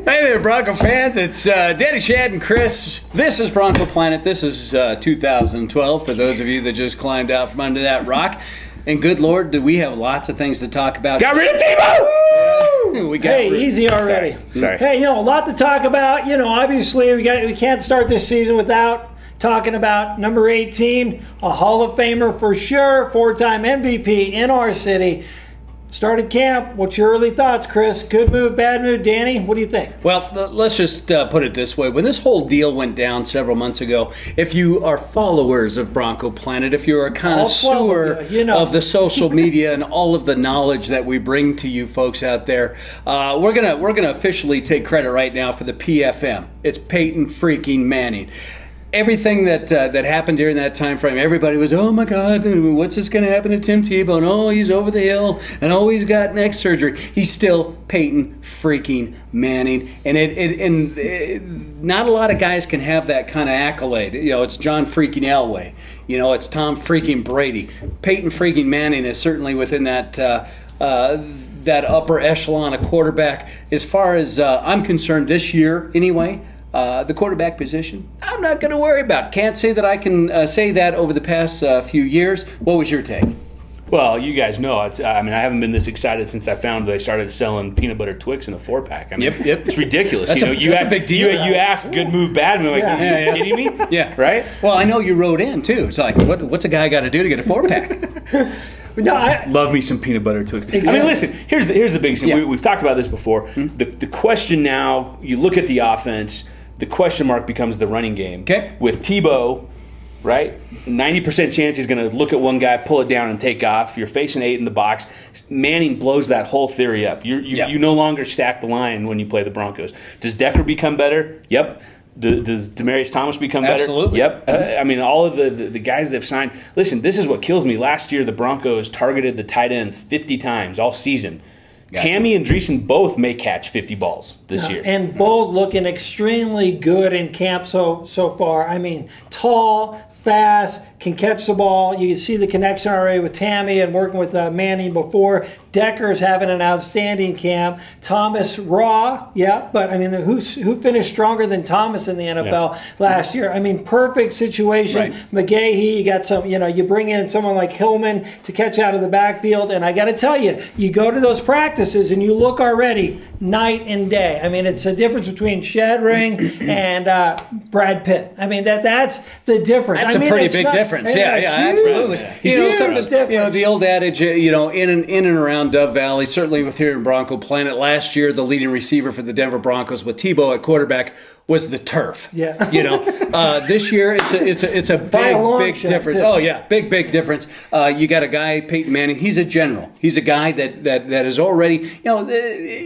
Hey there, Bronco fans. It's Danny, Shad, and Chris. This is Bronco Planet. This is 2012 for those of you that just climbed out from under that rock. And good Lord, do we have lots of things to talk about. Got rid of Tebow! Hey, easy already. Sorry. Hey, a lot to talk about. Obviously we can't start this season without talking about number 18, a Hall of Famer for sure, four-time MVP in our city. Started camp. What's your early thoughts, Chris? Good move, bad move? Danny, what do you think? Well, let's just put it this way. When this whole deal went down several months ago, if you are followers of Bronco Planet, if you're a connoisseur of the social media and all of the knowledge that we bring to you folks out there, we're gonna officially take credit right now for the PFM. It's Peyton freaking Manning. Everything that happened during that time frame, everybody was, oh my God, what's this going to happen to Tim Tebow? And oh, he's over the hill, and oh, he's got neck surgery. He's still Peyton freaking Manning, and not a lot of guys can have that kind of accolade. It's John freaking Elway. It's Tom freaking Brady. Peyton freaking Manning is certainly within that that upper echelon of quarterback. As far as I'm concerned, this year anyway. The quarterback position, I'm not going to worry about. Can't say that I can say that over the past few years. What was your take? Well, you guys know, I haven't been this excited since I found they started selling peanut butter Twix in a 4-pack. Yep. It's ridiculous. That's a big deal. You asked good move, bad move. Like, are you kidding me? Yeah. Right? Well, I know you wrote in, too. It's like, what's a guy got to do to get a 4-pack? No, love me some peanut butter Twix. Exactly. I mean, listen, here's the biggest thing. We've talked about this before. The question now, you look at the offense, the question mark becomes the running game. Okay. With Tebow, right? 90% chance he's going to look at one guy, pull it down, and take off. You're facing 8 in the box. Manning blows that whole theory up. You no longer stack the line when you play the Broncos. Does Decker become better? Yep. Does Demaryius Thomas become better? Absolutely. Yep. I mean, all of the guys they've signed. Listen, this is what kills me. Last year, the Broncos targeted the tight ends 50 times all season. Gotcha. Tammy and Dreesen both may catch 50 balls this year. And both looking extremely good in camp so far. I mean, tall, fast, can catch the ball. You can see the connection already with Tammy and working with Manning before. Decker's having an outstanding camp. Thomas raw, but I mean, who finished stronger than Thomas in the NFL last year? I mean, perfect situation. Right. McGahee, you got some, you bring in someone like Hillman to catch out of the backfield, and I got to tell you, you go to those practices and you look already night and day. I mean, it's a difference between Shad Ring and Brad Pitt. I mean, that's the difference. That's a pretty big difference. Yeah, absolutely. The old adage, in and around Dove Valley, certainly with here in Bronco Planet. Last year, the leading receiver for the Denver Broncos with Tebow at quarterback was the turf. Yeah. This year it's a big difference. Too. Oh yeah, big difference. You got a guy, Peyton Manning. He's a general. He's a guy that is already,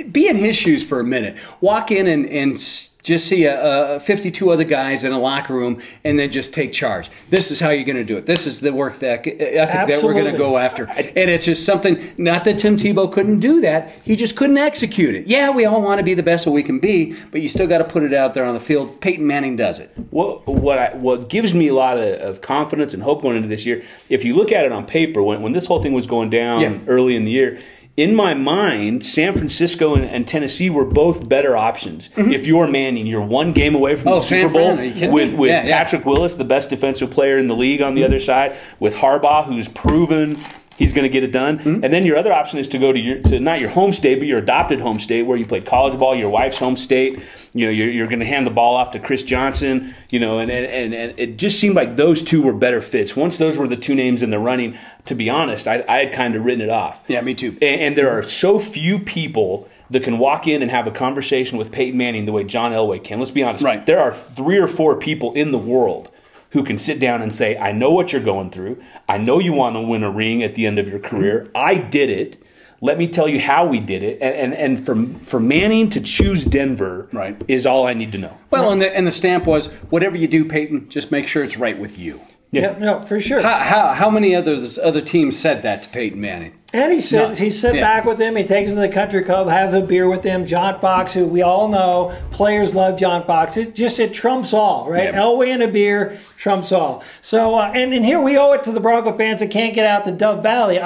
be in his shoes for a minute. Walk in and just see 52 other guys in a locker room and then just take charge. This is how you're going to do it. This is the work ethic that we're going to go after. And it's just something, not that Tim Tebow couldn't do that, he just couldn't execute it. Yeah, we all want to be the best that we can be, but you still got to put it out there on the field. Peyton Manning does it. What gives me a lot of confidence and hope going into this year, if you look at it on paper, when this whole thing was going down early in the year, in my mind, San Francisco and Tennessee were both better options. If you're Manning, you're one game away from the Super Bowl with Patrick Willis, the best defensive player in the league on the other side, with Harbaugh, who's proven he's going to get it done. And then your other option is to go to not your home state, but your adopted home state where you played college ball, your wife's home state. You're going to hand the ball off to Chris Johnson, and it just seemed like those two were better fits. Once those were the two names in the running, to be honest, I had kind of written it off. Yeah, me too. And there are so few people that can walk in and have a conversation with Peyton Manning the way John Elway can. Let's be honest. Right. There are 3 or 4 people in the world who can sit down and say, I know what you're going through. I know you want to win a ring at the end of your career. I did it. Let me tell you how we did it. And for Manning to choose Denver is all I need to know. Well, and the stamp was, whatever you do, Peyton, just make sure it's right with you. Yeah, no, for sure. How many other teams said that to Peyton Manning? And he sit back with him. He takes him to the country club, has a beer with him. John Fox, who we all know, players love John Fox. It trumps all, right? Elway and a beer trumps all. So, and here we owe it to the Bronco fans that can't get out the Dove Valley.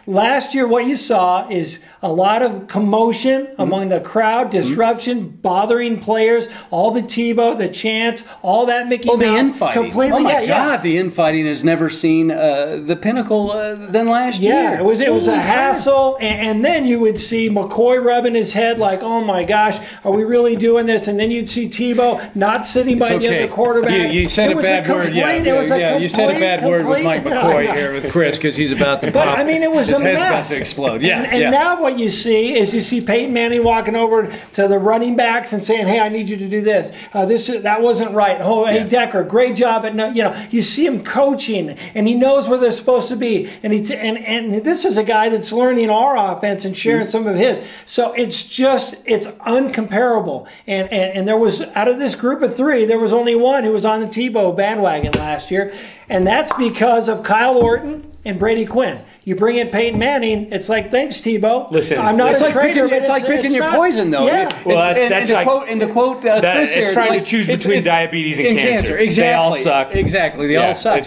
Last year what you saw is a lot of commotion among the crowd, disruption, bothering players, all the Tebow, the chants, all that Mickey Mouse. The infighting. Completely, oh my God, the infighting has never seen the pinnacle than last year. Yeah, it was a hassle, and then you would see McCoy rubbing his head like, oh my gosh, are we really doing this? And then you'd see Tebow not sitting by the other quarterback. You said a bad word. You said a bad word with Mike McCoy here with Chris because he's about to pop. But I mean, it was his a head's mess. about to explode. And now what you see is Peyton Manning walking over to the running backs and saying, "Hey, I need you to do this. That wasn't right. Oh, hey Decker, great job at you see him coaching, and he knows where they're supposed to be. And this is a guy that's learning our offense and sharing some of his. So it's uncomparable. And there was, out of this group of three, there was only one who was on the Tebow bandwagon last year, and that's because of Kyle Orton and Brady Quinn. You bring in Peyton Manning, it's like, thanks, Tebow. Listen, I'm not a traitor. It's like picking your poison, though. Yeah. Well, to quote Chris here, it's trying to choose between diabetes and cancer. Exactly. They all suck. Exactly. They all suck.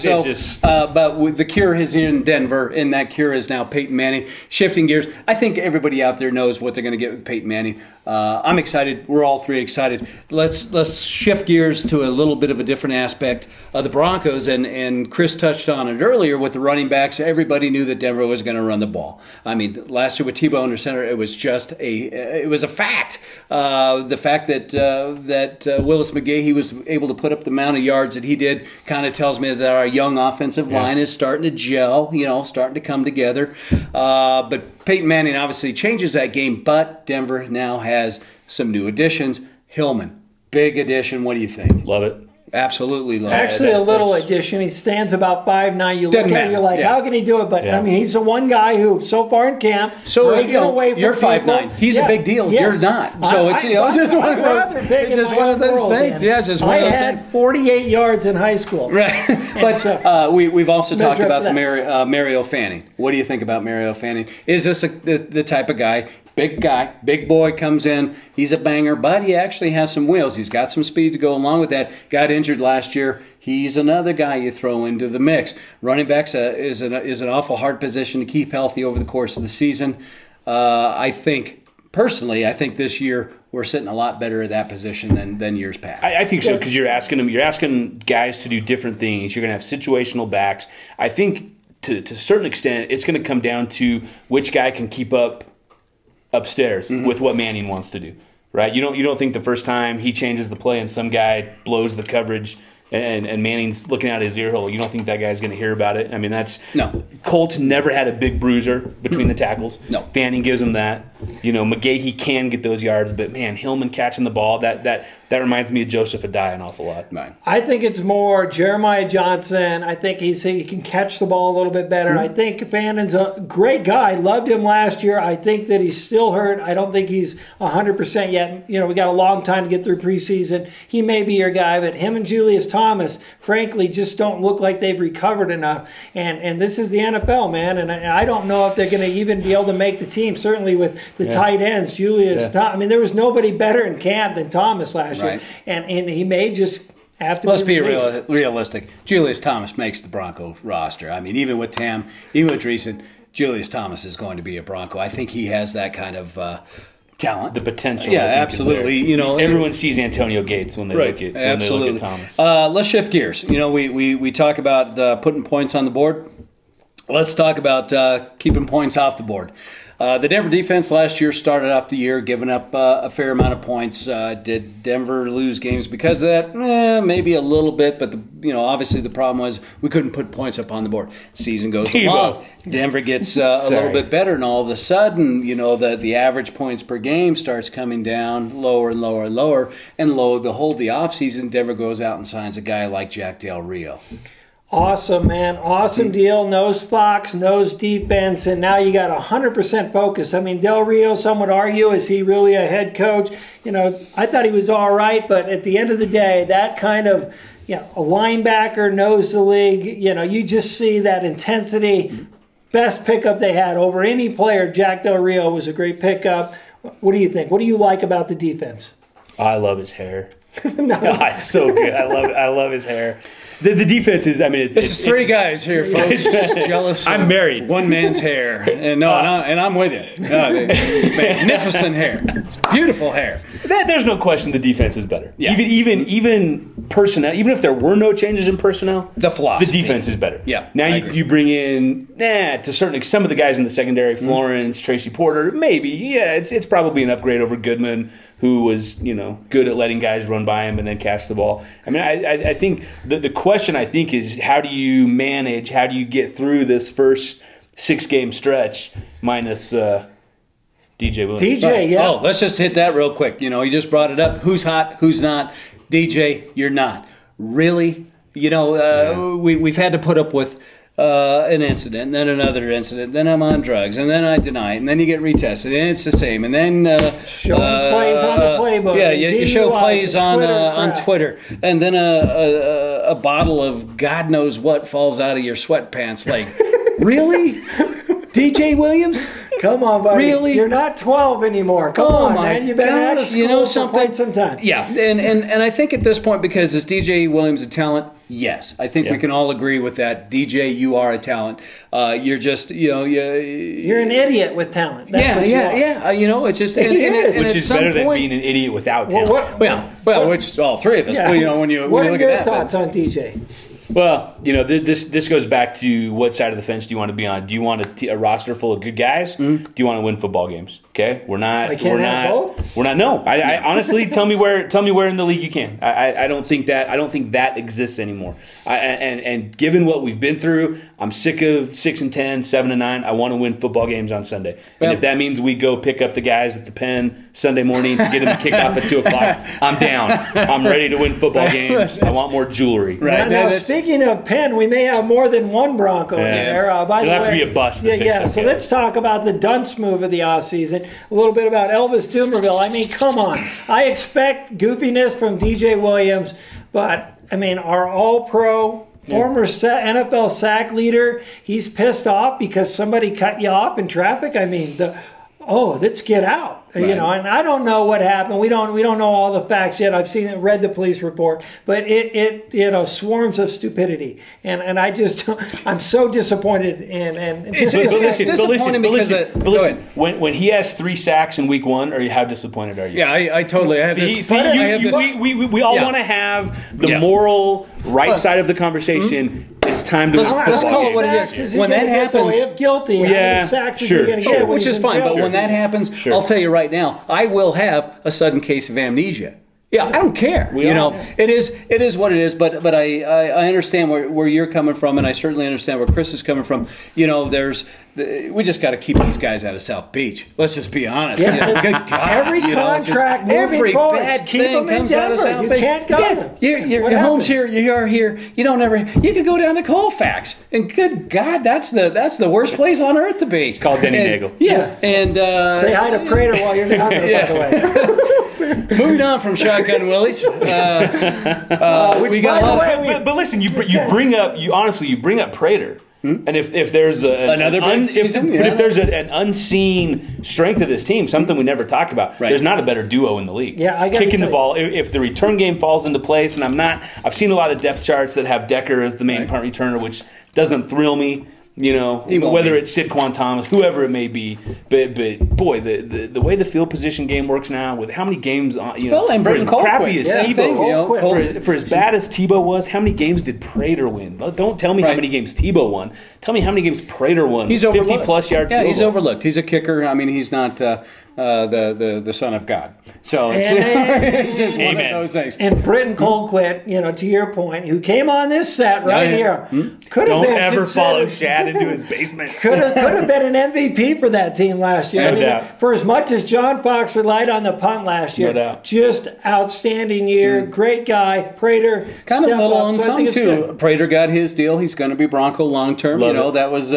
But the cure is in Denver, and that cure is now Peyton Manning. Shifting gears, I think everybody out there knows what they're going to get with Peyton Manning. I'm excited. We're all three excited. Let's shift gears to a little bit of a different aspect of the Broncos, and Chris touched on it earlier with the running backs. Everybody knew that Denver was going to run the ball. I mean, last year with Tebow under center, it was a fact. The fact that Willis McGahee was able to put up the amount of yards that he did kind of tells me that our young offensive line is starting to gel, starting to come together. But Peyton Manning obviously changes that game, but Denver now has some new additions. Hillman, big addition. What do you think? Love it. Absolutely love it. Actually, a little addition. He stands about 5'9". You look at it, you're like, how can he do it? But I mean, he's the one guy who, so far in camp, breaking away from you're 5'9". He's a big deal. Yes. You're not. So it's just one of those. It's just one of those things. Yeah, it's just one of those things. I had 48 yards in high school. Right. But we've also talked about the Mario Fanning. What do you think about Mario Fanning? Is this the type of guy? Big guy, big boy comes in. He's a banger, but he actually has some wheels. He's got some speed to go along with that. Got injured last year. He's another guy you throw into the mix. Running backs is an awful hard position to keep healthy over the course of the season. I think this year we're sitting a lot better at that position than years past. I think so, because you're asking guys to do different things. You're going to have situational backs. I think to a certain extent, it's going to come down to which guy can keep up upstairs with what Manning wants to do, right? You don't think the first time he changes the play and some guy blows the coverage and Manning's looking out his ear hole, you don't think that guy's going to hear about it? I mean, no. Colts never had a big bruiser between the tackles. No. Fanning gives him that. McGahee can get those yards, but man, Hillman catching the ball, that reminds me of Joseph Adai an awful lot. Right. I think it's more Jeremiah Johnson. I think he can catch the ball a little bit better. I think Fannon's a great guy. Loved him last year. I think that he's still hurt. I don't think he's 100% yet. We got a long time to get through preseason. He may be your guy, but him and Julius Thomas, frankly, just don't look like they've recovered enough. And this is the NFL, man. And I don't know if they're going to even be able to make the team, certainly with the tight ends, Julius. I mean, there was nobody better in camp than Thomas last year. And he may just have to be realistic. Julius Thomas makes the Bronco roster. I mean, even with Tam, even with Dreesen, Julius Thomas is going to be a Bronco. I think he has that kind of talent. The potential. Yeah, absolutely. Everyone sees Antonio Gates when they look at Thomas. Let's shift gears. We talk about putting points on the board. Let's talk about keeping points off the board. The Denver defense last year started off the year giving up a fair amount of points. Did Denver lose games because of that? Maybe a little bit, but obviously the problem was we couldn't put points up on the board. Season goes along. Denver gets a little bit better, and all of a sudden, the average points per game starts coming down lower and lower and lower. And lo and behold, the offseason, Denver goes out and signs a guy like Jack Del Rio. Awesome, man. Awesome deal. Knows Fox, knows defense, and now you got 100% focus. I mean, Del Rio, some would argue, is he really a head coach? I thought he was all right, but at the end of the day, that kind of, a linebacker knows the league. You just see that intensity. best pickup they had over any player. Jack Del Rio was a great pickup. What do you think? What do you like about the defense? I love his hair. No. God, it's so good. I love his hair. The defense is, I mean, this is three guys here, folks. Jealous. I'm married. One man's hair, and I'm with you. Magnificent hair, it's beautiful hair. There's no question the defense is better. Yeah. Even personnel, even if there were no changes in personnel, the defense is better. Yeah. Now you bring in to certain extent some of the guys in the secondary, Florence, Tracy Porter, maybe. Yeah, it's probably an upgrade over Goodman, who was, good at letting guys run by him and then catch the ball. I mean, I think the question, I think, is how do you get through this first 6-game stretch minus DJ Williams? DJ, yeah. Oh, let's just hit that real quick. You just brought it up. Who's hot, who's not? DJ, you're not. Really? We've had to put up with an incident, then another incident, then I'm on drugs, and then I deny it, and then you get retested, and it's the same, and then showing plays on the playbook. Yeah, you show plays on Twitter, and then a bottle of God knows what falls out of your sweatpants. Like, really, DJ Williams? Come on, buddy. Really? You're not 12 anymore. Come on, man. You've been out of school for quite some time. Yeah, and I think at this point, because is DJ Williams a talent? Yes, I think we can all agree with that. DJ, you are a talent. You're just, you're an idiot with talent. That's what you are. It's just, Which is better than being an idiot without talent. Which all three of us. Yeah. When you what look are at your that, thoughts on DJ? Well, this goes back to what side of the fence do you want to be on? Do you want a roster full of good guys? Do you want to win football games? Okay, we're not. No, I honestly tell me where in the league you can. I don't think that exists anymore. And given what we've been through, I'm sick of 6-10, 7-9. I want to win football games on Sunday. And if that means we go pick up the guys at the Pen Sunday morning to get them to kick off at 2:00, I'm down. I'm ready to win football games. I want more jewelry. Right. Now speaking of Penn, we may have more than one Bronco in there. By the way, it'll have to be a bus. So let's talk about the dunce move of the offseason. A little bit about Elvis Dumervil. I mean, come on. I expect goofiness from DJ Williams, but, I mean, our all-pro former NFL sack leader, he's pissed off because somebody cut you off in traffic. I mean, let's get out. Right. And I don't know what happened. We don't know all the facts yet. I've read the police report, but it swarms of stupidity, and I'm so disappointed it's disappointing because when he has 3 sacks in week 1, or how disappointed are you? Yeah, I totally have this. We all want to have the moral side of the conversation. It's time to let's call it what it is. When that happens, if guilty, how many sacks is he going to get? Which is fine, but when that happens, I'll tell you right now, I will have a sudden case of amnesia. Yeah, I don't care. It is what it is. But I understand where you're coming from, and I certainly understand where Chris is coming from. We just got to keep these guys out of South Beach. Let's just be honest. Yeah. Good God, every contract, every bad thing comes out of South Beach. You can't go. Your home's here. You are here. You don't ever. You could go down to Colfax, and good God, that's the worst place on earth to be. It's called Denny Nagel. Yeah, and say hi to Prater while you're down there. By the way. Moving on from Shotgun Willies. We got a lot. But listen, you bring up Prater. And if there's another big season, but if there's an unseen strength of this team, something we never talk about, there's not a better duo in the league. Yeah, I got kicking the ball. If the return game falls into place, and I've seen a lot of depth charts that have Decker as the main punt returner, which doesn't thrill me. Whether it's Sidquan Thomas, whoever it may be, but boy, the way the field position game works now, with how many games, and for as crappy as Tebow, for as bad as Tebow was, how many games did Prater win? Don't tell me how many games Tebow won. Tell me how many games Prater won. He's 50-plus yard. Yeah, he's overlooked. He's a kicker. I mean, he's not the son of God. So it's just one of those things. And Britton Colquitt, to your point, who came on this set here, could have been ever follow Shad into his basement. Could have been an MVP for that team last year. No doubt. For as much as John Fox relied on the punt last year, no doubt. Just outstanding year. Great guy. Prater kind of a little unsung too. Good. Prater got his deal. He's going to be Bronco long term. That was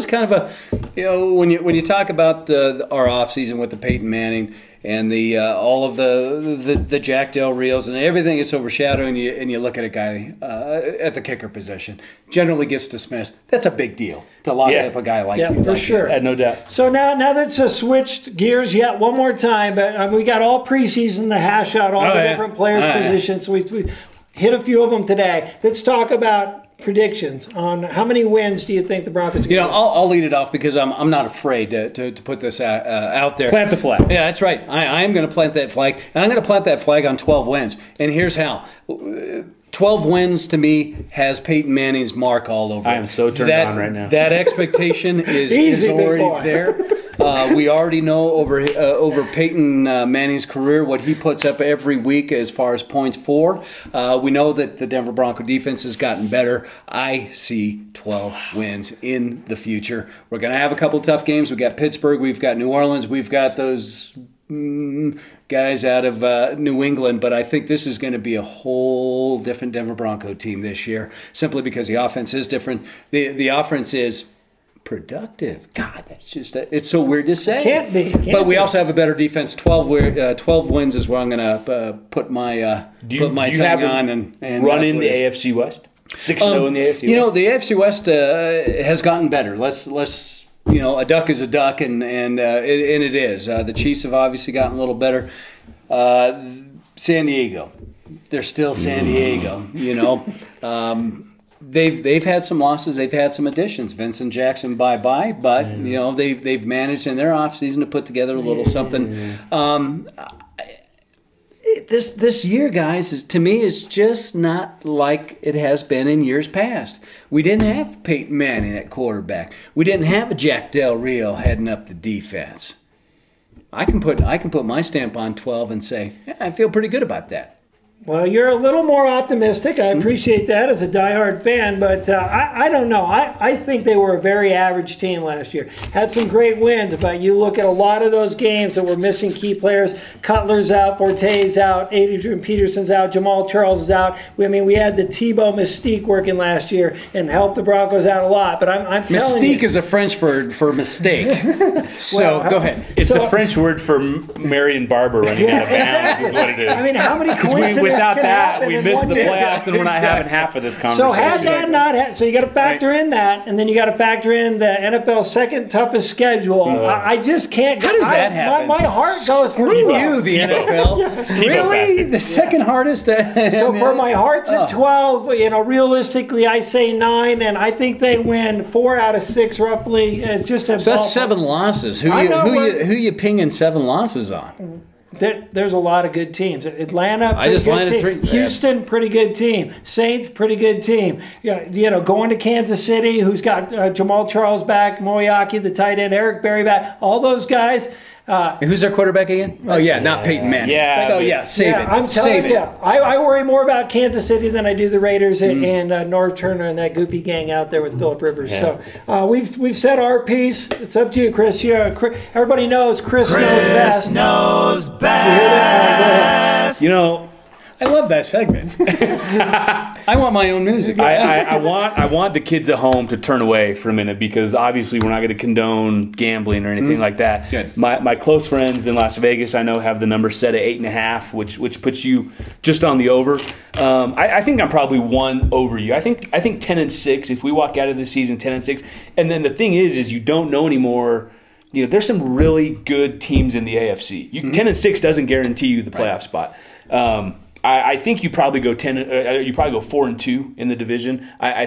kind of a when you talk about our offseason with the Peyton Manning, and the all of the Jack Del Rios and everything gets overshadowed, and you look at a guy at the kicker position, generally gets dismissed. That's a big deal to lock up a guy like you. For sure. No doubt. So now that's switched gears yet one more time, but we got all preseason to hash out all the different players' positions. So we hit a few of them today. Let's talk about predictions on how many wins do you think the Broncos are going to get? I'll lead it off because I'm not afraid to put this out there. Plant the flag. Yeah, that's right. I am going to plant that flag, and I'm going to plant that flag on 12 wins. And here's how. 12 wins to me has Peyton Manning's mark all over it. I am so turned on right now. That expectation is already there. We already know over Peyton Manning's career what he puts up every week as far as points for. We know that the Denver Bronco defense has gotten better. I see 12 wins in the future. We're going to have a couple of tough games. We've got Pittsburgh. We've got New Orleans. We've got those guys out of New England, but I think this is going to be a whole different Denver Bronco team this year, simply because the offense is different. The offense is productive. God, that's just it's so weird to say. Can't be. But we also have a better defense. 12 wins is where I'm going to put my thing on and run in the AFC West. 6-0 in the AFC West. The AFC West has gotten better. Let's a duck is a duck, and it is. The Chiefs have obviously gotten a little better. San Diego, they're still San Diego. They've had some losses. They've had some additions. Vincent Jackson, bye-bye. But, they've managed in their offseason to put together a little something. This year, guys, to me, is just not like it has been in years past. We didn't have Peyton Manning at quarterback. We didn't have a Jack Del Rio heading up the defense. I can put my stamp on 12 and say, I feel pretty good about that. Well, you're a little more optimistic. I appreciate that as a diehard fan, but I don't know. I think they were a very average team last year. Had some great wins, but you look at a lot of those games that were missing key players. Cutler's out, Forte's out, Adrian Peterson's out, Jamal Charles is out. We had the Tebow mystique working last year and helped the Broncos out a lot. But I'm telling you, mystique is a French for mistake. So go ahead. It's a French word for Marion Barber running out of bounds is what it is. How many coincidences? Without that, we missed the playoffs, and we're not having half of this conversation. So had that not so you got to factor in that, and then you got to factor in the NFL's second toughest schedule. I just can't. How does that happen? My heart goes for you, the NFL. Really, the second hardest. So for my heart's at 12. Realistically, I say 9, and I think they win 4 out of 6 roughly. It's just a. So that's 7 losses. Who you pinging 7 losses on? There's a lot of good teams. Atlanta, I just landed 3. Houston, pretty good team. Saints, pretty good team. Going to Kansas City, who's got Jamal Charles back, Moyaki, the tight end, Eric Berry back. All those guys. Who's their quarterback again? Oh, not Peyton Manning. Yeah. So, save it. I'm telling you, I worry more about Kansas City than I do the Raiders and Norv Turner and that goofy gang out there with Phillip Rivers. Yeah. So we've said our piece. It's up to you, Chris. Everybody knows Chris knows best. Chris knows best. I love that segment. I want my own music. I want the kids at home to turn away for a minute because obviously we're not going to condone gambling or anything like that. Good. My close friends in Las Vegas, I know, have the number set at 8.5, which puts you just on the over. I think I'm probably one over you. I think 10-6. If we walk out of this season 10-6, and then the thing is you don't know anymore. There's some really good teams in the AFC. 10-6 doesn't guarantee you the playoff spot. I think you probably go 4-2 in the division. I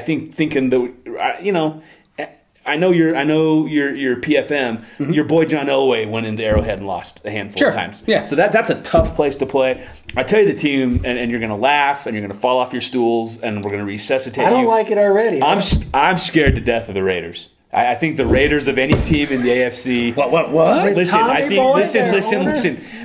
know you're PFM. Your boy John Elway went into Arrowhead and lost a handful of times. Yeah. So that's a tough place to play. I tell you the team, and you're going to laugh, and you're going to fall off your stools, and we're going to resuscitate you. I don't like it already. I'm scared to death of the Raiders. I think the Raiders of any team in the AFC. What? Listen.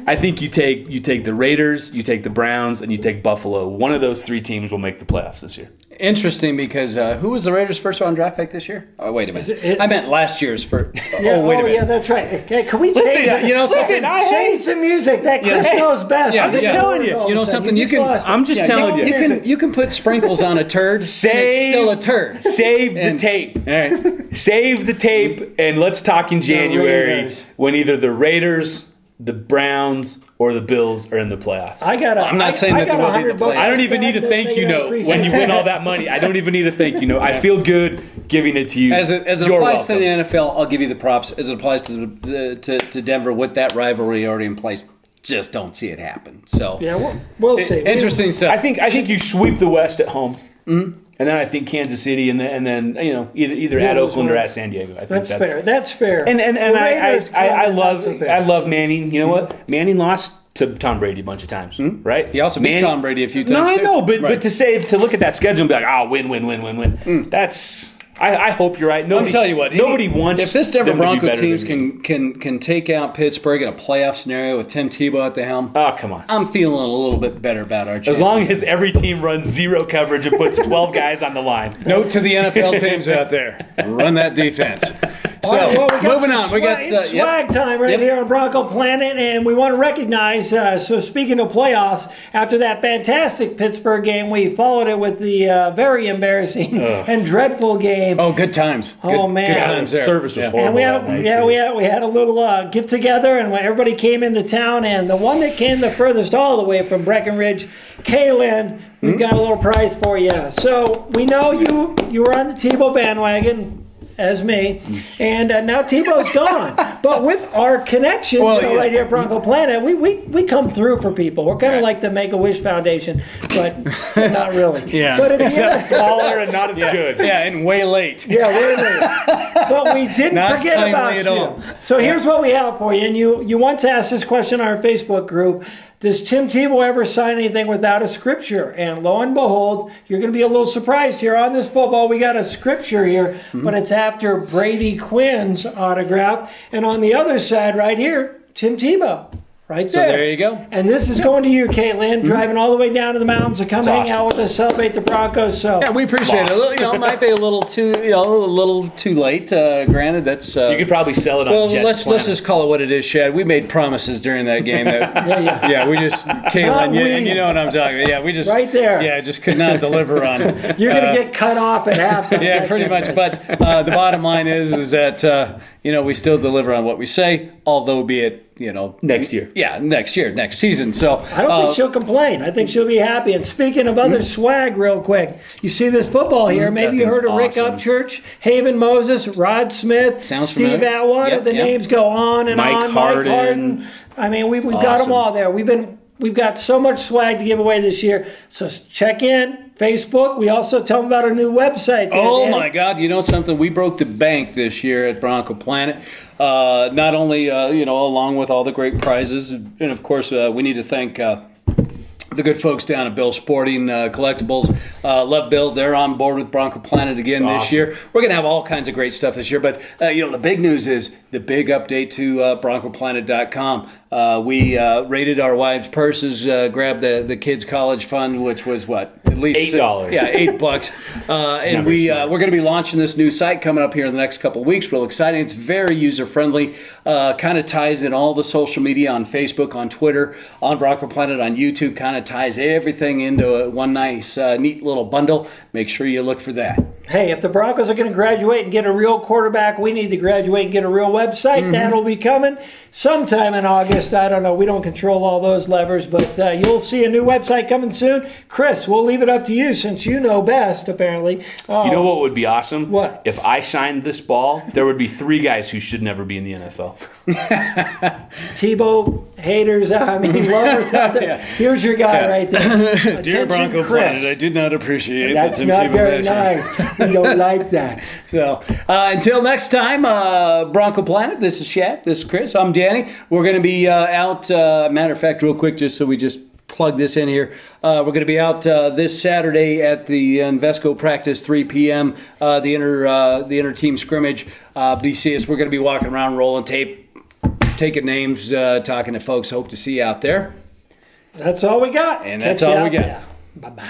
I think you take the Raiders, you take the Browns, and you take Buffalo. One of those 3 teams will make the playoffs this year. Interesting, because who was the Raiders' first-round draft pick this year? Oh, wait a minute. I meant last year's first. Wait a minute. Yeah, that's right. Okay, can we change change the music? That Chris knows best. I'm just telling you. You know something? I'm just telling you. You can put sprinkles on a turd, and it's still a turd. Save the tape. All right. Save the tape, and let's talk in January when either the Raiders the Browns or the Bills are in the playoffs. I'm not saying that they will be in the playoffs. I don't even need a thank you note when you win all that money. I don't even need a thank you note. I feel good giving it to you. As it applies to the NFL, I'll give you the props. As it applies to Denver with that rivalry already in place, just don't see it happen. So yeah, we'll see. Interesting stuff. I think you sweep the West at home. Mm-hmm. And then I think Kansas City, and then either at Oakland or at San Diego. I think that's fair. That's fair. And I love Manning. You know what? Manning lost to Tom Brady a bunch of times, right? He also beat Tom Brady a few times. No, I know, but to look at that schedule and be like, win. That's. I hope you're right. I'll tell you what. Nobody wants. If this Denver Bronco teams can take out Pittsburgh in a playoff scenario with Tim Tebow at the helm, oh come on, I'm feeling a little bit better about our chances. As long as every team runs zero coverage and puts 12 guys on the line. Note to the NFL teams out there: run that defense. So moving on, we got swag time right here on Bronco Planet, and we want to recognize. So speaking of playoffs, after that fantastic Pittsburgh game, we followed it with the very embarrassing and dreadful game. Oh, good times. Oh man, good times there. Service was horrible. And we had a little get together, and when everybody came into town, and the one that came the furthest all the way from Breckenridge, Kaylin, we've got a little prize for you. So we know you were on the Tebow bandwagon, as me, and now Tebow's gone. But with our connections right here at Bronco Planet, we come through for people. We're kind of like the Make-A-Wish Foundation, but not really. Yeah. But it's smaller and not as good. Yeah, and way late. Yeah, way late. But we didn't forget about you. So here's what we have for you. And you once asked this question on our Facebook group. Does Tim Tebow ever sign anything without a scripture? And lo and behold, you're going to be a little surprised here. On this football, we got a scripture here, but it's after Brady Quinn's autograph. And on the other side right here, Tim Tebow. Right there. So there you go. And this is going to you, Caitlin, driving all the way down to the mountains to come hang out with us, celebrate the Broncos. So yeah, we appreciate it. It might be a little too, a little too late. Granted, that's you could probably sell it on. Let's just call it what it is, Shad. We made promises during that game. That, we just Caitlin, you know what I'm talking about. Yeah, we just right there. Yeah, just could not deliver on. You're going to get cut off at halftime. Yeah, pretty much. But the bottom line is that we still deliver on what we say, although be it. Next year. Yeah, next season. So I don't think she'll complain. I think she'll be happy. And speaking of other swag, real quick, you see this football here. Maybe you heard of Rick Upchurch, Haven Moses, Rod Smith, Steve Atwater. The names go on and on. Mike Harden. I mean, we've got them all there. We've got so much swag to give away this year. So check in. Facebook. We also tell them about our new website. My God. You know something? We broke the bank this year at Bronco Planet. Not only, along with all the great prizes. And, of course, we need to thank the good folks down at Bill Sporting Collectibles. Love Bill. They're on board with Bronco Planet again this year. We're going to have all kinds of great stuff this year. But, the big news is the big update to BroncoPlanet.com. We rated our wives' purses, grabbed the kids' college fund, which was what? At least $8. Yeah, $8. And we're going to be launching this new site coming up here in the next couple of weeks. Real exciting. It's very user-friendly. Kind of ties in all the social media on Facebook, on Twitter, on Bronco Planet, on YouTube. Kind of ties everything into one nice, neat little bundle. Make sure you look for that. Hey, if the Broncos are going to graduate and get a real quarterback, we need to graduate and get a real website. That'll be coming sometime in August. I don't know. We don't control all those levers, but you'll see a new website coming soon. Chris, we'll leave it up to you since you know best, apparently. You know what would be awesome? What? If I signed this ball, there would be 3 guys who should never be in the NFL. Tebow haters, lovers out there. Yeah. Here's your guy right there. Dear Bronco Planet, I did not appreciate that's that. That's not very nice. We don't like that. So until next time, Bronco Planet, this is Shad, this is Chris, I'm Danny. We're going to be out, matter of fact, real quick, just so we just plug this in here. We're going to be out this Saturday at the Invesco practice, 3 p.m., the inter-team scrimmage. BCS, we're going to be walking around, rolling tape, taking names, talking to folks. Hope to see you out there. That's all we got. And that's all we got. Bye-bye.